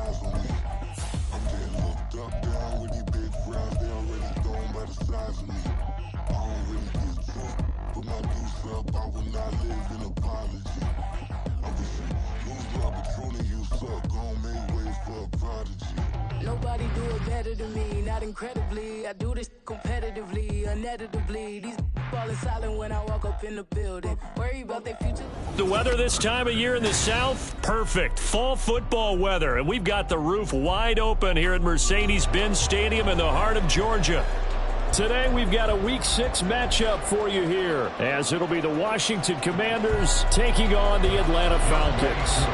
eyes on me. I'm getting looked up, down with these big frowns. They already thrown by the size of me. I don't really get tough, but my deuce up. I will not live in apology. I wish you lose my Patron and you suck. Gon' make way for a prodigy. Nobody do it better than me, not incredibly. I do this competitively, uneditably. These falling silent when I walk up in the building. Worry about their future. The weather this time of year in the South, perfect. Fall football weather, and we've got the roof wide open here at Mercedes-Benz Stadium in the heart of Georgia. Today we've got a Week 6 matchup for you here, as it'll be the Washington Commanders taking on the Atlanta Falcons.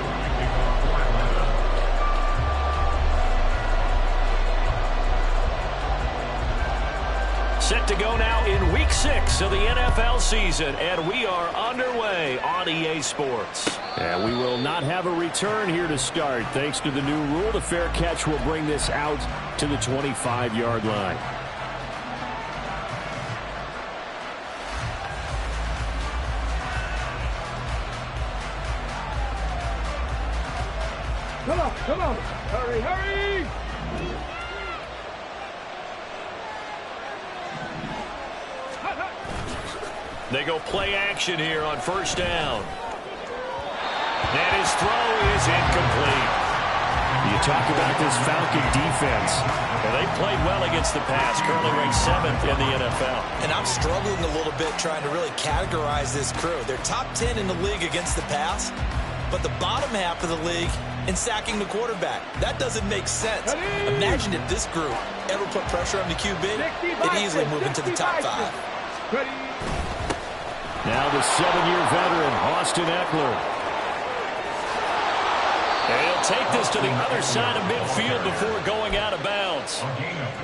Set to go now in Week 6 of the NFL season, and we are underway on EA Sports. And we will not have a return here to start. Thanks to the new rule, the fair catch will bring this out to the 25-yard line. Come on, hurry, hurry! They go play action here on first down. And his throw is incomplete. You talk about this Falcon defense. Well, they played well against the pass, currently ranked 7th in the NFL. And I'm struggling a little bit trying to really categorize this crew. They're top 10 in the league against the pass, but the bottom half of the league in sacking the quarterback. That doesn't make sense. Imagine if this group ever put pressure on the QB, it'd easily move into the top 5. Now the 7-year veteran, Austin Eckler. And he'll take this to the other side of midfield before going out of bounds.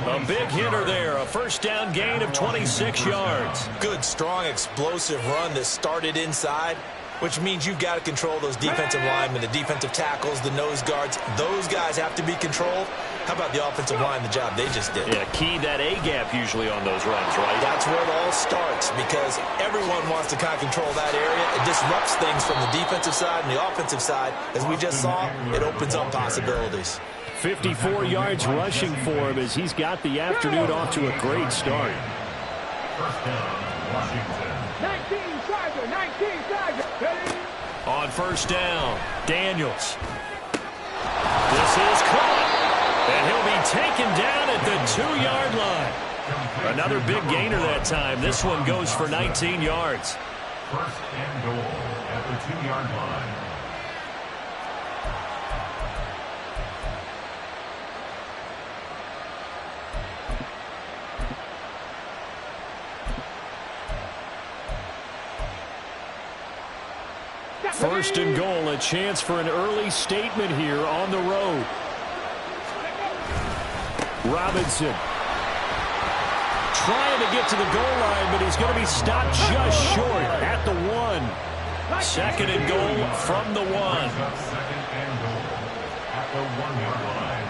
A big hitter there, a first down gain of 26 yards. Good, strong, explosive run that started inside, which means you've got to control those defensive linemen, the defensive tackles, the nose guards. Those guys have to be controlled. How about the offensive line, the job they just did? Yeah, key that A-gap usually on those runs, right? That's where it all starts, because everyone wants to kind of control that area. It disrupts things from the defensive side and the offensive side. As we just saw, it opens up possibilities. 54 yards rushing for him as he's got the afternoon off to a great start. First down, Washington. 19 Tiger, 19 Tiger. On first down, Daniels. This is caught. And he'll be taken down at the 2-yard line. Another big gainer that time. This one goes for 19 yards. First and goal at the 2-yard line. First and goal, a chance for an early statement here on the road. Robinson trying to get to the goal line, but he's going to be stopped just short at the 1. Second and goal from the 1. Second and goal at the 1-yard line.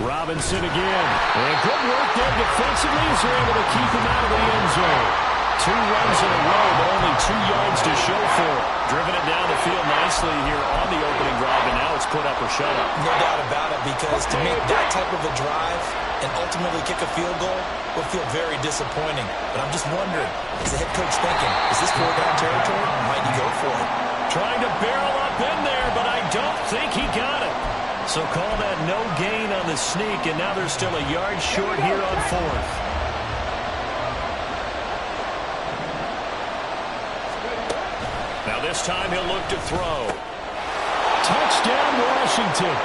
Robinson again. And good work there defensively as they're able to keep him out of the end zone. 2 runs in a row, but only 2 yards to show for it. Driven it down the field nicely here on the opening drive, and now it's put up or shut up. No doubt about it, because to make that type of a drive and ultimately kick a field goal will feel very disappointing. But I'm just wondering, is the head coach thinking, is this 4-down territory? Might he go for it? Trying to barrel up in there, but I don't think he got it. So call that no gain on the sneak, and now they're still a yard short here on 4th. Now this time he'll look to throw. Touchdown, Washington.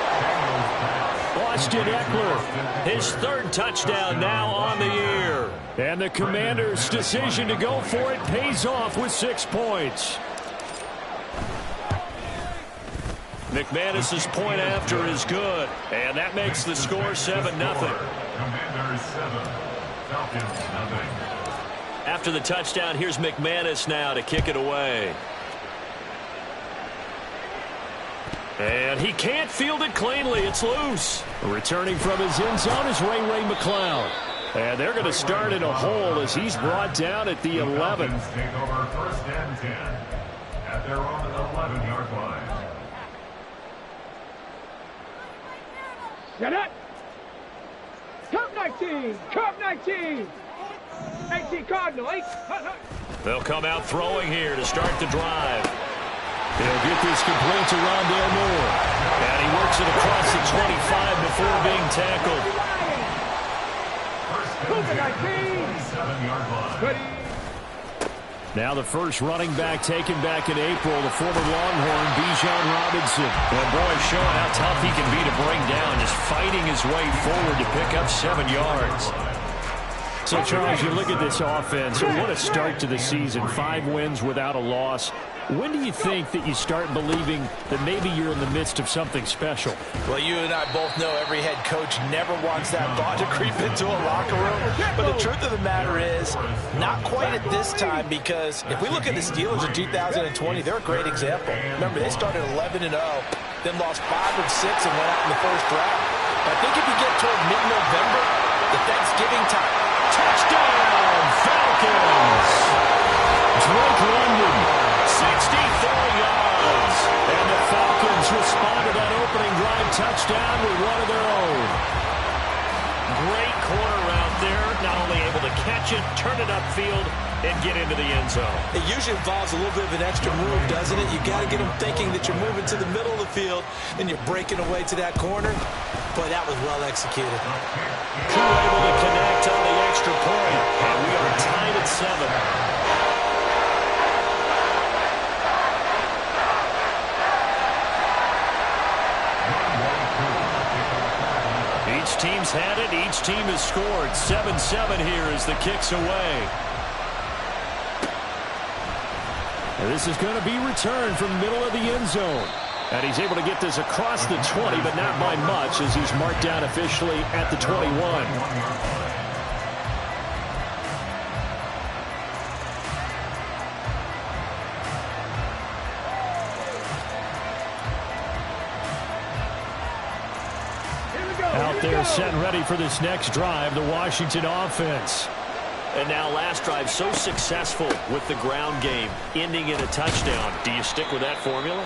Austin Eckler, his 3rd touchdown now on the year. And the Commanders' decision to go for it pays off with 6 points. McManus's point after is good, and that makes the score 7-0. Commanders 7, Falcons 0. After the touchdown, here's McManus now to kick it away. And he can't field it cleanly. It's loose. Returning from his end zone is Ray McCloud. And they're going to start in a hole as he's brought down at the 11. Take over first and 10 at their own 11-yard line. Get it. Cup 19. Cup 19. 18 Cardinal. 8. They'll come out throwing here to start the drive. He'll get this complete to Rondale Moore. And he works it across the 25 before being tackled. Now the first running back taken back in April, the former Longhorn, Bijan Robinson. And boy, showing how tough he can be to bring down, just fighting his way forward to pick up 7 yards. So, Charles, you look at this offense, what a start to the season. 5 wins without a loss. When do you think that you start believing that maybe you're in the midst of something special? Well, you and I both know every head coach never wants that thought to creep into a locker room. But the truth of the matter is, not quite at this time, because if we look at the Steelers in 2020, they're a great example. Remember, they started 11-0, then lost 5 of 6 and went out in the first round. I think if you get toward mid-November, the Thanksgiving time, touchdown, Falcons! Drake London, 64 yards. And the Falcons respond to that opening drive touchdown with one of their own. Great corner out there, not only able to catch it, turn it upfield, and get into the end zone. It usually involves a little bit of an extra move, doesn't it? You got to get them thinking that you're moving to the middle of the field and you're breaking away to that corner. Boy, that was well executed. Crew able to connect on the extra point, and we are tied at 7. Each team's had it. Each team has scored. 7-7 here as the kick's away. And this is going to be returned from the middle of the end zone. And he's able to get this across the 20, but not by much, as he's marked down officially at the 21. Out there set and ready for this next drive, the Washington offense. And now last drive so successful with the ground game, ending in a touchdown. Do you stick with that formula?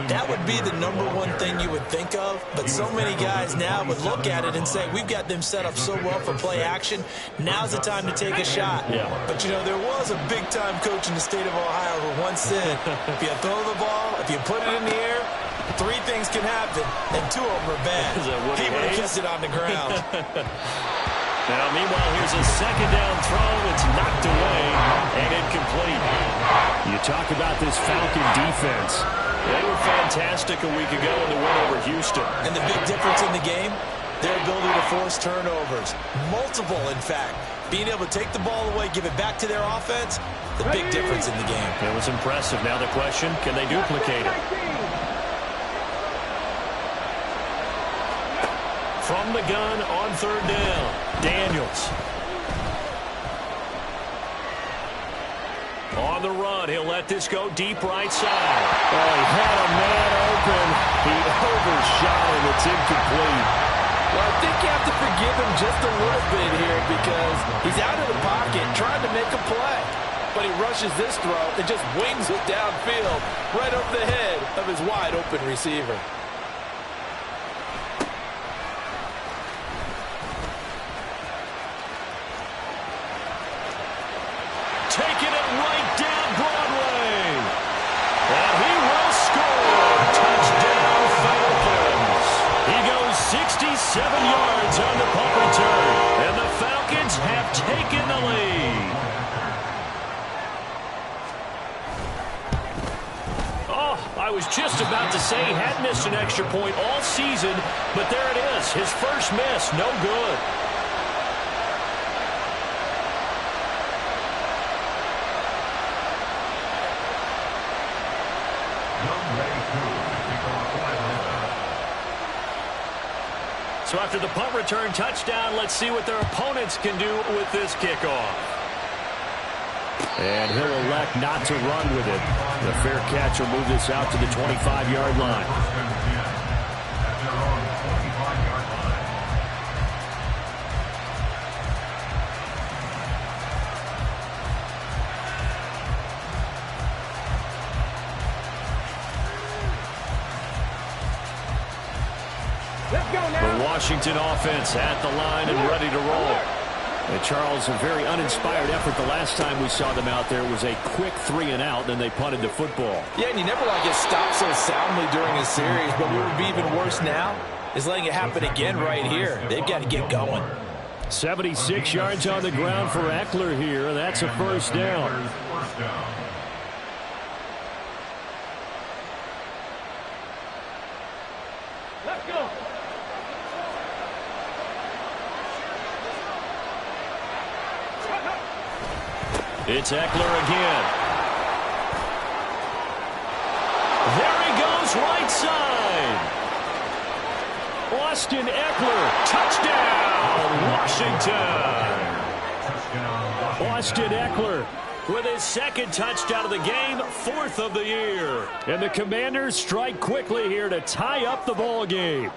That would be the number one thing you would think of, but so many guys now would look at it and say, we've got them set up so well for play action, now's the time to take a shot. Yeah. But, you know, there was a big-time coach in the state of Ohio who once said, if you throw the ball, if you put it in the air, 3 things can happen, and 2 of them are bad. He would have kept it on the ground. Now, meanwhile, here's a second down throw. It's knocked away and incomplete. You talk about this Falcon defense. They were fantastic a week ago in the win over Houston. And the big difference in the game, their ability to force turnovers. Multiple, in fact. Being able to take the ball away, give it back to their offense, the big difference in the game. It was impressive. Now the question, can they duplicate it? From the gun on 3rd down, Daniels. On the run, he'll let this go deep right side. Oh, he had a man open. He overshot him. It's incomplete. Well, I think you have to forgive him just a little bit here because he's out of the pocket trying to make a play. But he rushes this throw and just wings it downfield right over the head of his wide-open receiver. Taking it right down Broadway. And he will score. Touchdown, Falcons. He goes 67 yards on the punt return. And the Falcons have taken the lead. Oh, I was just about to say he had missed an extra point all season, but there it is. His first miss, no good. So after the punt return touchdown, let's see what their opponents can do with this kickoff. And he'll elect not to run with it. The fair catch will move this out to the 25-yard line. Let's go The Washington offense at the line and ready to roll. And Charles, a very uninspired effort the last time we saw them out there was a quick 3-and-out, then they punted the football. Yeah, and you never want to get stopped so soundly during a series, but what would be even worse now is letting it happen again right here. They've got to get going. 76 yards on the ground for Eckler here. That's a first down. Let's go. It's Eckler again. There he goes, right side. Austin Eckler, touchdown, Washington. Austin Eckler with his second touchdown of the game, 4th of the year. And the Commanders strike quickly here to tie up the ball game.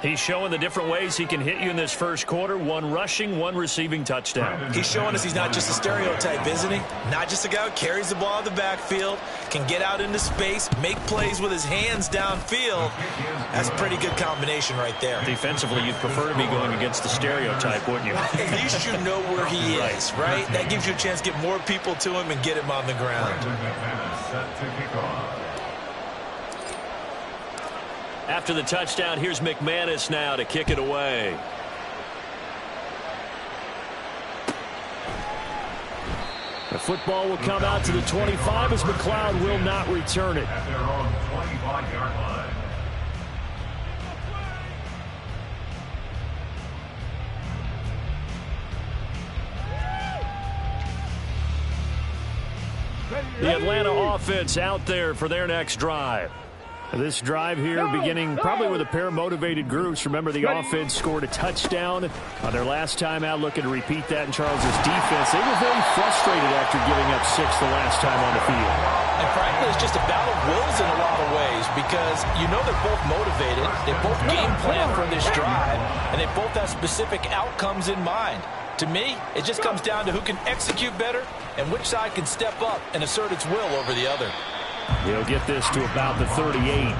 He's showing the different ways he can hit you in this first quarter. 1 rushing, 1 receiving touchdown. He's showing us he's not just a stereotype, isn't he? Not just a guy who carries the ball in the backfield, can get out into space, make plays with his hands downfield. That's a pretty good combination right there. Defensively, you'd prefer to be going against the stereotype, wouldn't you? At least you know where he is, right? That gives you a chance to get more people to him and get him on the ground. After the touchdown, here's McManus now to kick it away. The football will come out to the 25 as McLeod will not return it. At their own 25-yard line. The Atlanta offense out there for their next drive. This drive here beginning probably with a pair of motivated groups. Remember, the offense scored a touchdown on their last time out, looking to repeat that in Charles's defense. They were very frustrated after giving up 6 the last time on the field. And frankly, it's just a battle of wills in a lot of ways because you know they're both motivated. They both game plan for this drive, and they both have specific outcomes in mind. To me, it just comes down to who can execute better and which side can step up and assert its will over the other. He'll get this to about the 38.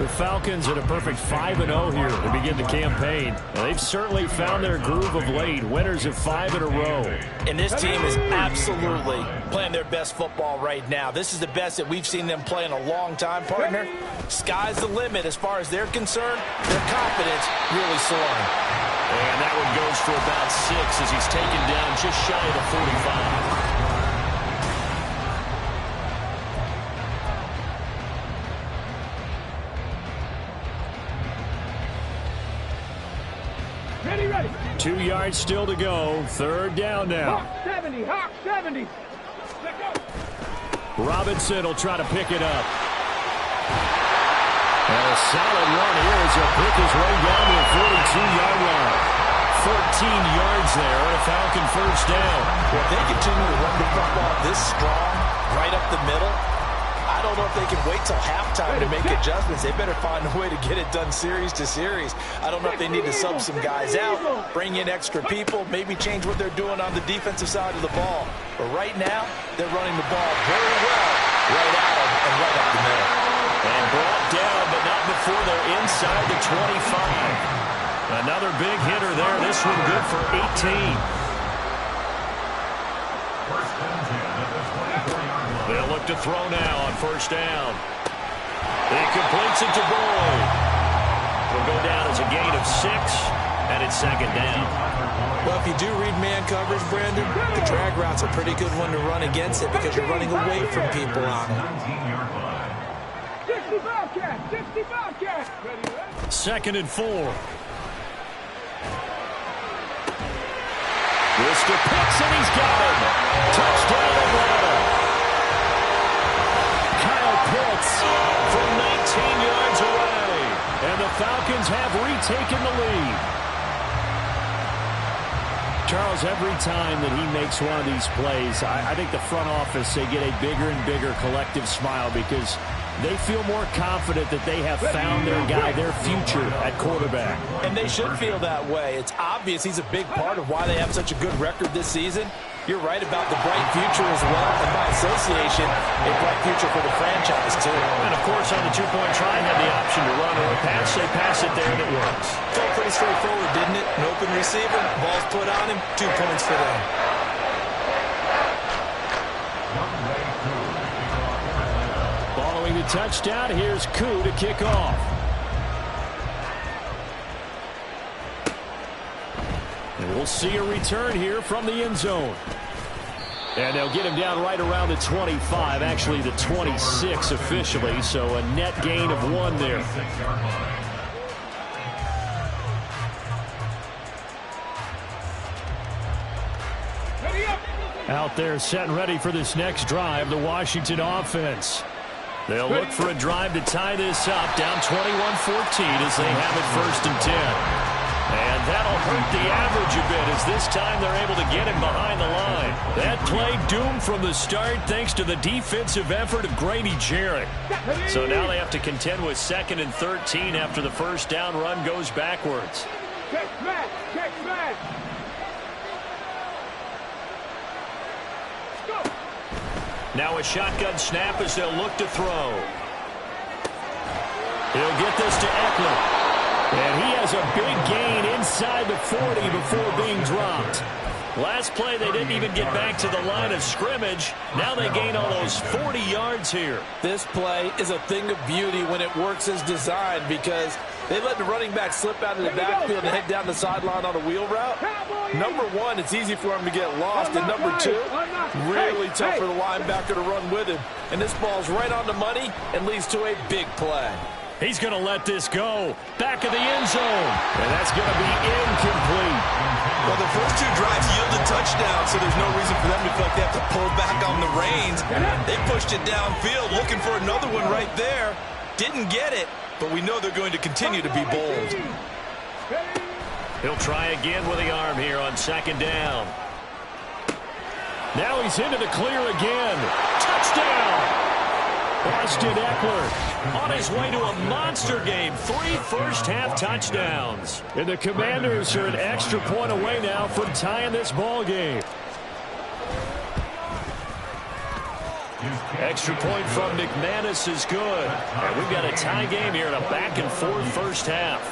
The Falcons at a perfect 5-0 here to begin the campaign. Now, they've certainly found their groove of late. Winners of 5 in a row. And this team is absolutely playing their best football right now. This is the best that we've seen them play in a long time, partner. Sky's the limit as far as they're concerned. Their confidence really soaring. And that one goes for about 6 as he's taken down just shy of the 45. Ready. 2 yards still to go. 3rd down now. Hawk 70. Robinson will try to pick it up. And a solid run here as he'll pick his way down to the 42-yard line. 14 yards there, and a Falcon first down. Well, if they continue to run the football this strong, right up the middle, I don't know if they can wait till halftime to make adjustments. They better find a way to get it done series to series. I don't know if they need to sub some guys out, bring in extra people, maybe change what they're doing on the defensive side of the ball. But right now, they're running the ball very well right at them and right up the middle. And brought down, but not before they're inside the 25. Another big hitter there. This one good for 18. They'll look to throw now on first down. He completes it to Boyd. It'll go down as a gain of 6, and it's 2nd down. Well, if you do read man coverage, Brandon, the drag route's a pretty good one to run against it because you're running away from people on it. 60 Bobcat. 2nd and 4. Worcester picks, and he's got him. Touchdown, Atlanta. Pitts from 19 yards away. And the Falcons have retaken the lead. Charles, every time that he makes one of these plays, I think the front office, they get a bigger and bigger collective smile because they feel more confident that they have found their guy, their future at quarterback. And they should feel that way. It's obvious he's a big part of why they have such a good record this season. You're right about the bright future as well, and by association, a bright future for the franchise, too. And, of course, on the two-point try, had the option to run or pass. They pass it there, and it works. Felt pretty straightforward, didn't it? An open receiver, ball's put on him, 2 points for them. Following the touchdown, here's Koo to kick off. And we'll see a return here from the end zone. And they'll get him down right around the 25, actually the 26 officially, so a net gain of 1 there. Out there set and ready for this next drive, the Washington offense. They'll look for a drive to tie this up, down 21-14 as they have it 1st and 10. And that'll hurt the average a bit as this time they're able to get him behind the line. That play doomed from the start thanks to the defensive effort of Grady Jarrett. So now they have to contend with 2nd and 13 after the first down run goes backwards. Check back, check back. Let's go. Now a shotgun snap as they'll look to throw. He'll get this to Eckler. And he has a big gain inside the 40 before being dropped. Last play, they didn't even get back to the line of scrimmage. Now they gain almost 40 yards here. This play is a thing of beauty when it works as designed because they let the running back slip out of the backfield and head down the sideline on a wheel route. Number 1, it's easy for him to get lost. And number 2, really tough for the linebacker to run with him. And this ball's right on the money and leads to a big play. He's going to let this go. Back of the end zone. And that's going to be incomplete. Well, the first 2 drives yielded touchdowns, so there's no reason for them to feel like they have to pull back on the reins. They pushed it downfield, looking for another one right there. Didn't get it, but we know they're going to continue to be bold. He'll try again with the arm here on 2nd down. Now he's into the clear again. Touchdown! Austin Eckler on his way to a monster game. 3 first-half touchdowns. And the Commanders are an extra point away now from tying this ball game. Extra point from McManus is good. And we've got a tie game here in a back-and-forth first half.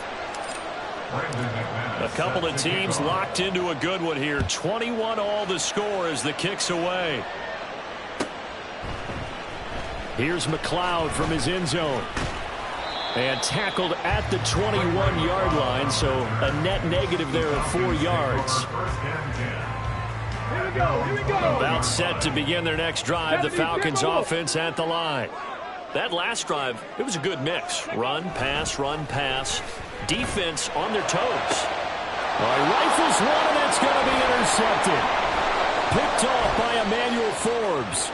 A couple of teams locked into a good one here. 21 all the score as the kick's away. Here's McLeod from his end zone. And tackled at the 21-yard line, so a net negative there of 4 yards. Here we go. About set to begin their next drive, the Falcons offense at the line. That last drive, it was a good mix. Run, pass, defense on their toes. Rifles one, and that's going to be intercepted. Picked off by Emmanuel Forbes.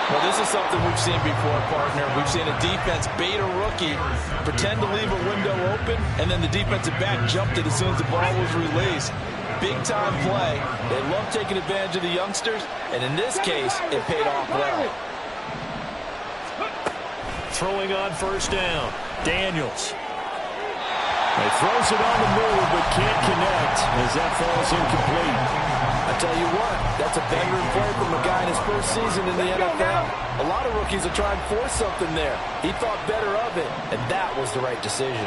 Well, this is something we've seen before, partner. We've seen a defense bait a rookie, pretend to leave a window open, and then the defensive back jumped it as soon as the ball was released. Big-time play. They love taking advantage of the youngsters, and in this case, it paid off well. Throwing on 1st down, Daniels. He throws it on the move, but can't connect as that falls incomplete. I tell you what, that's a veteran play from a guy in his first season in the NFL. A lot of rookies are trying to force something there. He thought better of it, and that was the right decision.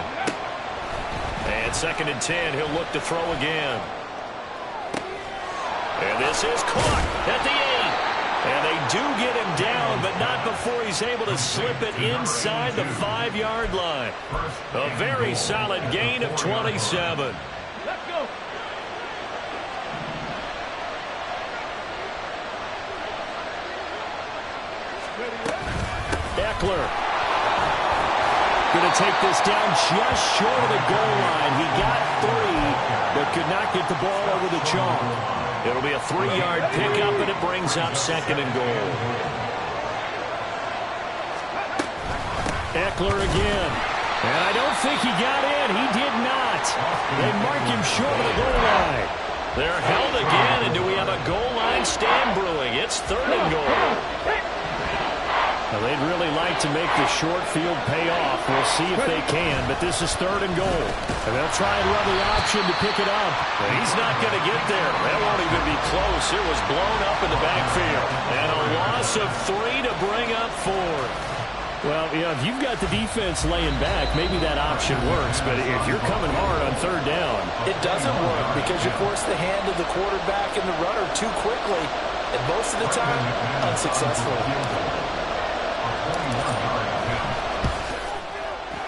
And 2nd and 10, he'll look to throw again. And this is caught at the 8. And they do get him down, but not before he's able to slip it inside the 5-yard line. A very solid gain of 27. Let's go. Eckler going to take this down just short of the goal line. He got 3, but could not get the ball over the chalk. It'll be a 3-yard pickup, and it brings up 2nd and goal. Eckler again. And I don't think he got in. He did not. They mark him short of the goal line. They're held again, and do we have a goal line stand brewing? It's 3rd and goal. Now, they'd really like to make the short field pay off. We'll see if they can, but this is 3rd and goal. And they'll try and run the option to pick it up. But he's not going to get there. That won't even be close. It was blown up in the backfield. And a loss of 3 to bring up 4. Well, you know, if you've got the defense laying back, maybe that option works. But if you're coming hard on 3rd down, it doesn't work because you force the hand of the quarterback and the runner too quickly. And most of the time, unsuccessfully.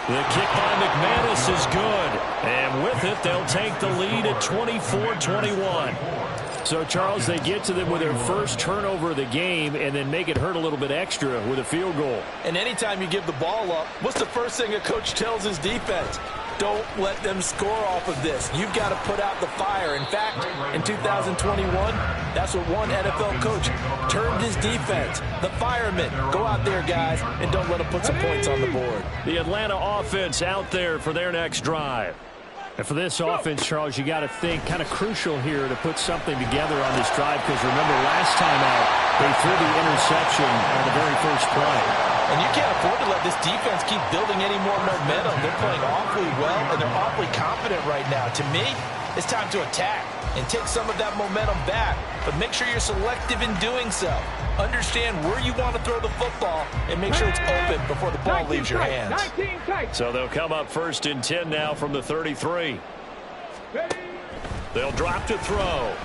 The kick by McManus is good. And with it, they'll take the lead at 24-21. So, Charles, they get to them with their first turnover of the game and then make it hurt a little bit extra with a field goal. And anytime you give the ball up, what's the first thing a coach tells his defense? Don't let them score off of this. You've got to put out the fire. In fact, in 2021, that's what one NFL coach termed his defense. The firemen. Go out there, guys, and don't let them put some points on the board. The Atlanta offense out there for their next drive. And for this offense, Charles, you got to think kind of crucial here to put something together on this drive because remember last time out, they threw the interception on the very first play. And you can't afford to let this defense keep building any more momentum. They're playing awfully well, and they're awfully confident right now. To me, it's time to attack and take some of that momentum back. But make sure you're selective in doing so. Understand where you want to throw the football and make sure it's open before the ball leaves your hands. So they'll come up 1st and 10 now from the 33. They'll drop to throw.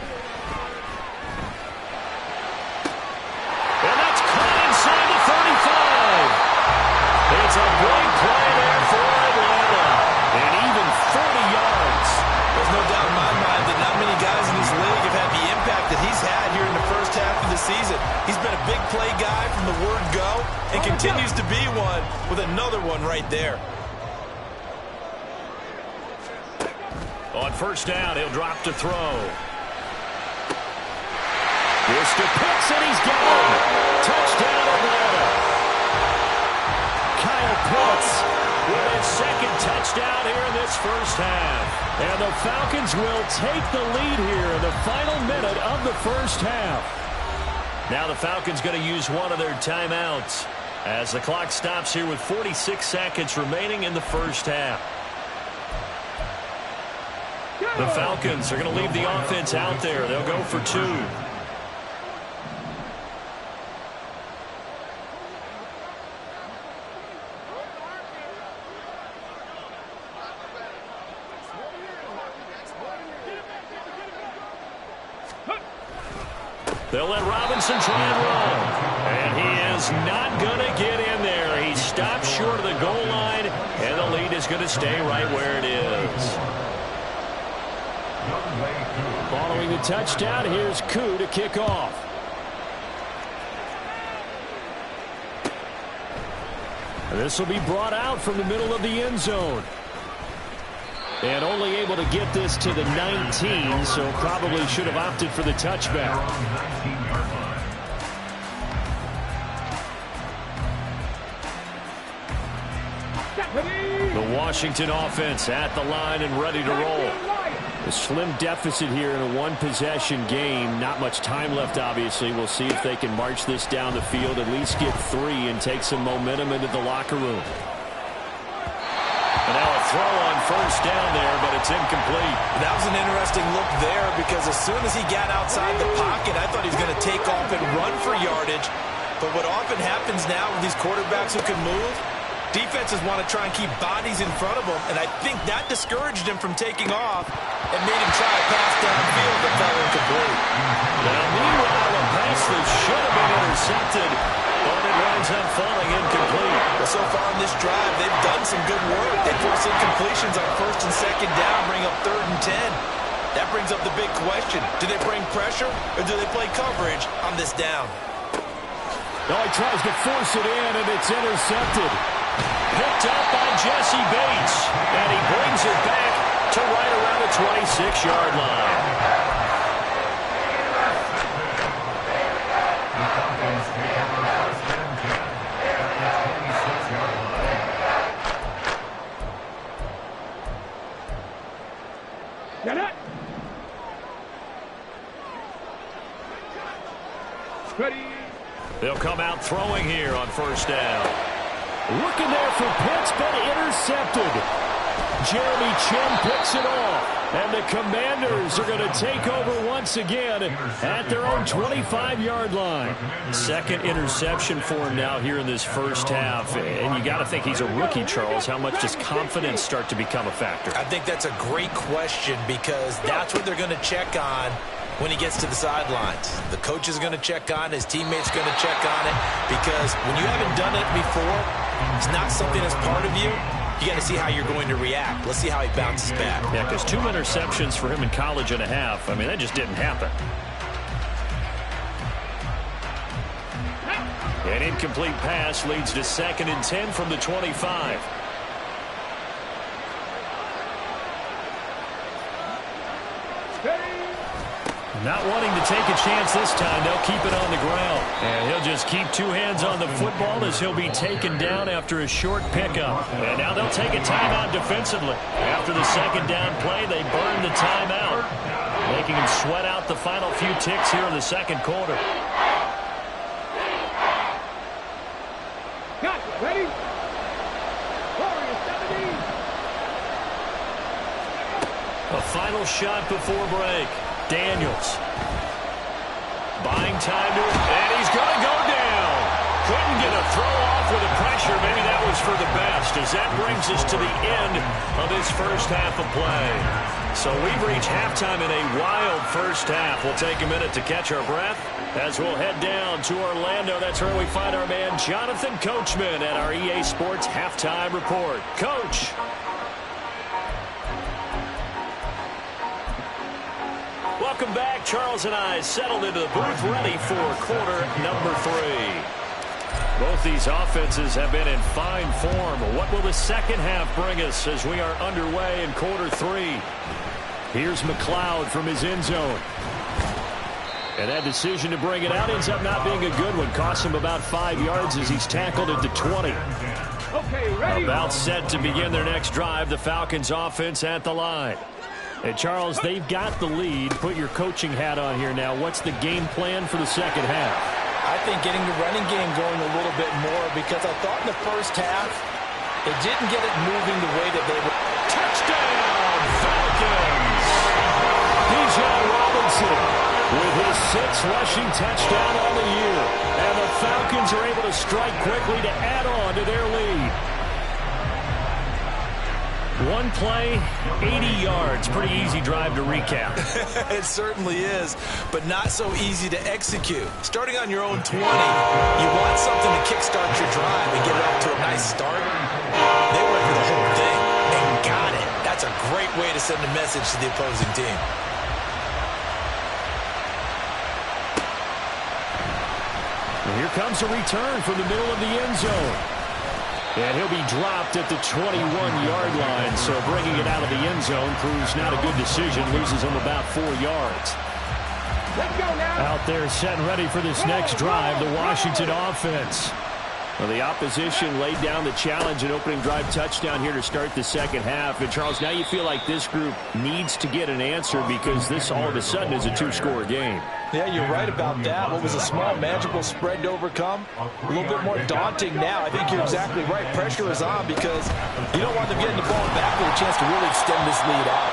And that's caught inside the 35. It's a great play there for Atlanta. And even 40 yards. There's no doubt in my mind that not many guys in this league have had the impact that he's had here in the first half of the season. He's been a big play guy from the word go and continues to be one with another one right there. On 1st down, he'll drop to throw. Here's to Pitts, and he's got him. Touchdown, Atlanta. Kyle Pitts with his 2nd touchdown here in this first half. And the Falcons will take the lead here in the final minute of the first half. Now the Falcons going to use one of their timeouts as the clock stops here with 46 seconds remaining in the first half. The Falcons are going to leave the offense out there. They'll go for 2. They'll let Robinson try and run. And he is not going to get in there. He stopped short of the goal line, and the lead is going to stay right where it is. Following the touchdown, here's Koo to kick off. And this will be brought out from the middle of the end zone. And only able to get this to the 19, so probably should have opted for the touchback. The Washington offense at the line and ready to roll. A slim deficit here in a one-possession game. Not much time left, obviously. We'll see if they can march this down the field, at least get 3 and take some momentum into the locker room. And now a throw on 1st down there, but it's incomplete. That was an interesting look there because as soon as he got outside the pocket, I thought he was going to take off and run for yardage. But what often happens now with these quarterbacks who can move, defenses want to try and keep bodies in front of them, and I think that discouraged him from taking off and made him try a pass downfield that fell incomplete. Now, meanwhile, a pass that should have been intercepted, but it winds up falling incomplete. Well, so far in this drive, they've done some good work. They force incompletions on 1st and 2nd down, bring up 3rd and 10. That brings up the big question. Do they bring pressure, or do they play coverage on this down? No, he tries to force it in, and it's intercepted. Picked up by Jesse Bates, and he brings it back to right around the 26-yard line. Get it. Ready. They'll come out throwing here on first down. Looking there for Pitts, but intercepted. Jeremy Chin picks it off. And the Commanders are going to take over once again at their own 25-yard line. Second interception for him now here in this first half. And you got to think he's a rookie, Charles. How much does confidence start to become a factor? I think that's a great question because that's what they're going to check on when he gets to the sidelines. The coach is going to check on it. His teammates are going to check on it because when you haven't done it before, it's not something that's part of you. You got to see how you're going to react. Let's see how he bounces back. Yeah, because 2 interceptions for him in college and a half. I mean, that just didn't happen. An incomplete pass leads to 2nd and 10 from the 25. Not wanting to take a chance this time, they'll keep it on the ground. And he'll just keep 2 hands on the football as he'll be taken down after a short pickup. And now they'll take a timeout defensively. After the 2nd down play, they burn the timeout, making him sweat out the final few ticks here in the 2nd quarter. Gotcha, ready? Warrior 17. A final shot before break. Daniels. Buying time to it, and he's going to go down. Couldn't get a throw off with the pressure. Maybe that was for the best, as that brings us to the end of this first half of play. So we've reached halftime in a wild first half. We'll take a minute to catch our breath as we'll head down to Orlando. That's where we find our man Jonathan Coachman at our EA Sports Halftime Report. Coach. Welcome back. Charles and I settled into the booth, ready for quarter number 3. Both these offenses have been in fine form. What will the second half bring us as we are underway in quarter 3? Here's McLeod from his end zone. And that decision to bring it out ends up not being a good one. Costs him about 5 yards as he's tackled at the 20. Okay, ready? About set to begin their next drive. The Falcons offense at the line. And Charles, they've got the lead. Put your coaching hat on here now. What's the game plan for the second half? I think getting the running game going a little bit more because I thought in the first half it didn't get it moving the way that they were. Touchdown, Falcons! Bijan Robinson with his 6th rushing touchdown on the year. And the Falcons are able to strike quickly to add on to their lead. One play, 80 yards. Pretty easy drive to recap. It certainly is, but not so easy to execute. Starting on your own 20, you want something to kickstart your drive and get it off to a nice start. They went for the whole thing and got it. That's a great way to send a message to the opposing team. And here comes a return from the middle of the end zone. And he'll be dropped at the 21-yard line. So bringing it out of the end zone proves not a good decision. Loses him about 4 yards. Let's go now. Out there set and ready for this next drive, the Washington offense. Well, the opposition laid down the challenge and opening drive touchdown here to start the second half. And, Charles, now you feel like this group needs to get an answer because this all of a sudden is a 2-score game. Yeah, you're right about that. What was a small, manageable spread to overcome? A little bit more daunting now. I think you're exactly right. Pressure is on because you don't want them getting the ball back with a chance to really extend this lead out.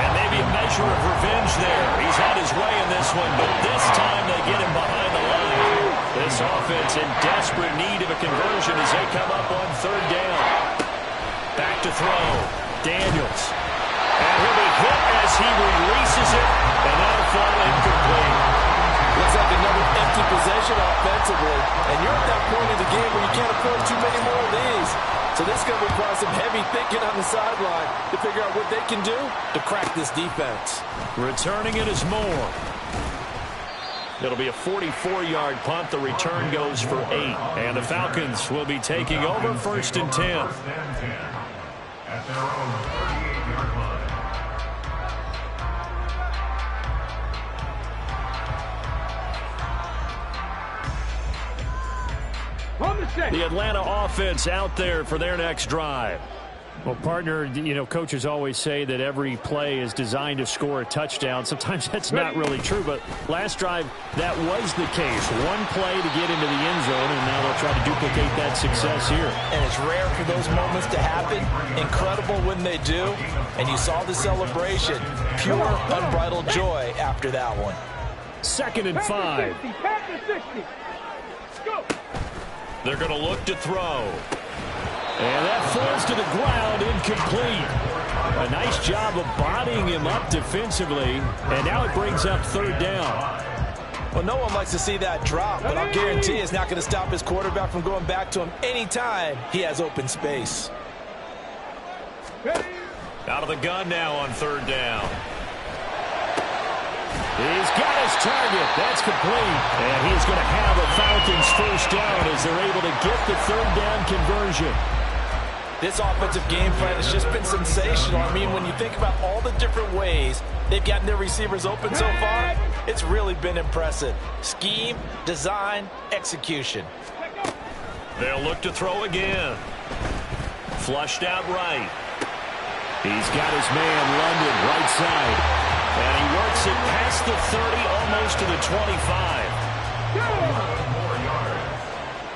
And maybe a measure of revenge there. He's had his way in this one, but this time they get him behind the line. This offense in desperate need of a conversion as they come up on 3rd down. Back to throw. Daniels. And he'll be hit as he releases it, and that'll fall incomplete. Looks like another empty possession offensively. And you're at that point in the game where you can't afford too many more of these. So this is going to require some heavy thinking on the sideline to figure out what they can do to crack this defense. Returning it is Moore. It'll be a 44-yard punt. The return goes for 8. And the Falcons will be taking over 1st and 10. At their own 38-yard line. On the set. The Atlanta offense out there for their next drive. Well, partner, you know, coaches always say that every play is designed to score a touchdown. Sometimes that's not really true, but last drive, that was the case. One play to get into the end zone, and now they'll try to duplicate that success here. And it's rare for those moments to happen. Incredible when they do. And you saw the celebration. Pure, unbridled joy after that one. 2nd and 5. They're going to look to throw. And that falls to the ground, incomplete. A nice job of bodying him up defensively, and now it brings up 3rd down. Well, no one likes to see that drop, but I'll guarantee it's not going to stop his quarterback from going back to him anytime he has open space. Out of the gun now on 3rd down. He's got his target. That's complete. And he's going to have a Falcons 1st down as they're able to get the 3rd down conversion. This offensive game plan has just been sensational. I mean, when you think about all the different ways they've gotten their receivers open so far, it's really been impressive. Scheme, design, execution. They'll look to throw again. Flushed out right. He's got his man, London, right side. And he works it past the 30, almost to the 25.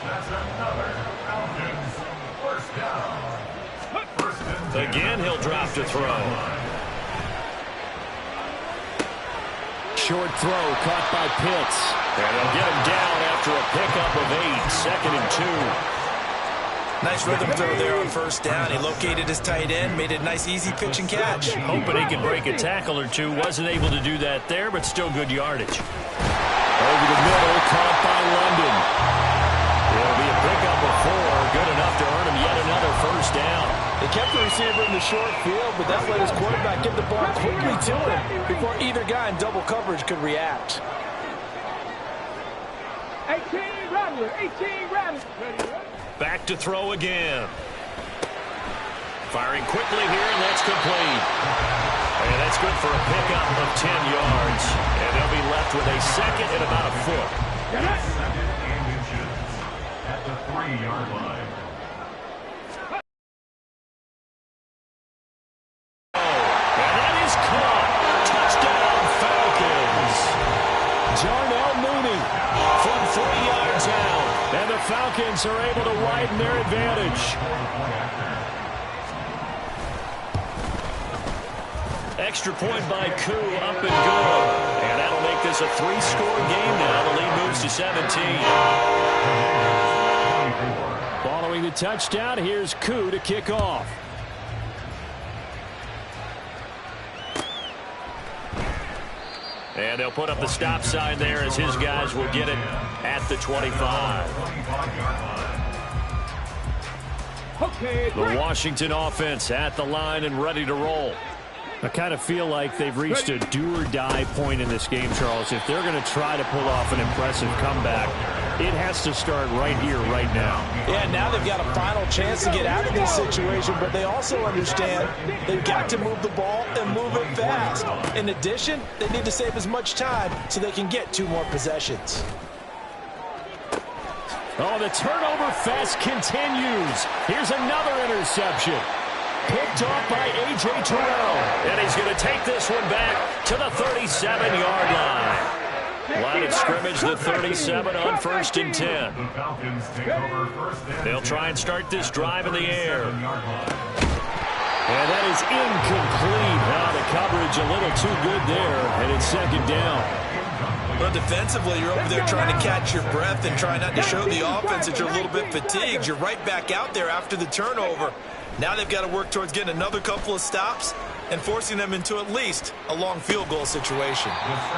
That's another Falcons 1st down. Again, he'll drop to throw. Short throw caught by Pitts. And they'll get him down after a pickup of 8. 2nd and 2. Nice rhythm throw there on 1st down. He located his tight end, made it a nice, easy pitch and catch. Hoping he could break a tackle or two. Wasn't able to do that there, but still good yardage. Over the middle, caught by London. It'll be a pickup of 4. Good enough to earn him yet another 1st down. They kept the receiver in the short field, but that let his quarterback get the ball quickly to him before either guy in double coverage could react. 18 Rattler, 18 Rattler. Back to throw again. Firing quickly here, and that's complete. And that's good for a pickup of 10 yards. And they'll be left with a 2nd and about a foot. At the 3-yard line. Falcons are able to widen their advantage. Extra point by Koo, up and good. And that'll make this a 3-score game now. The lead moves to 17. Following the touchdown, here's Koo to kick off. And they'll put up the stop sign there as his guys will get it at the 25. The Washington offense at the line and ready to roll. I kind of feel like they've reached a do-or-die point in this game, Charles. If they're going to try to pull off an impressive comeback, it has to start right here, right now. Yeah, now they've got a final chance to get out of this situation, but they also understand they've got to move the ball and move it fast. In addition, they need to save as much time so they can get 2 more possessions. Oh, the turnover fest continues. Here's another interception. Picked off by A.J. Terrell. And he's going to take this one back to the 37-yard line. Line of scrimmage, the 37 on 1st and 10. The Falcons take over 1st down. They'll try and start this drive in the air. And that is incomplete. Now the coverage a little too good there, and it's 2nd down. But defensively, you're over there trying to catch your breath and try not to show the offense that you're a little bit fatigued. You're right back out there after the turnover. Now they've got to work towards getting another couple of stops and forcing them into at least a long field goal situation.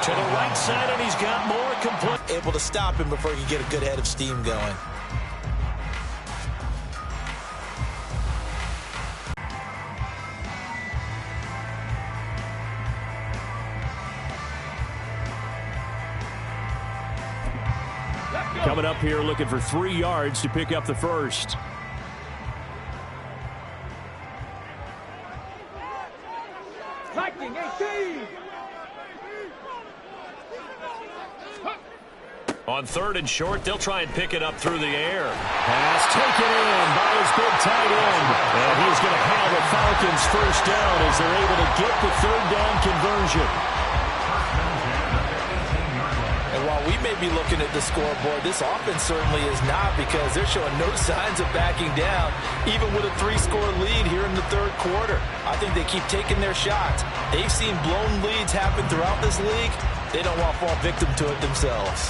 To the right side, and he's got more complete. Able to stop him before he can get a good head of steam going. Coming up here looking for 3 yards to pick up the 1st. Viking 18. On 3rd and short, they'll try and pick it up through the air. Pass taken in by his big tight end. And he's going to have the Falcons first down as they're able to get the 3rd down conversion. And while we may be looking at the scoreboard, this offense certainly is not, because they're showing no signs of backing down, even with a 3-score lead here in the 3rd quarter. I think they keep taking their shots. They've seen blown leads happen throughout this league. They don't want to fall victim to it themselves.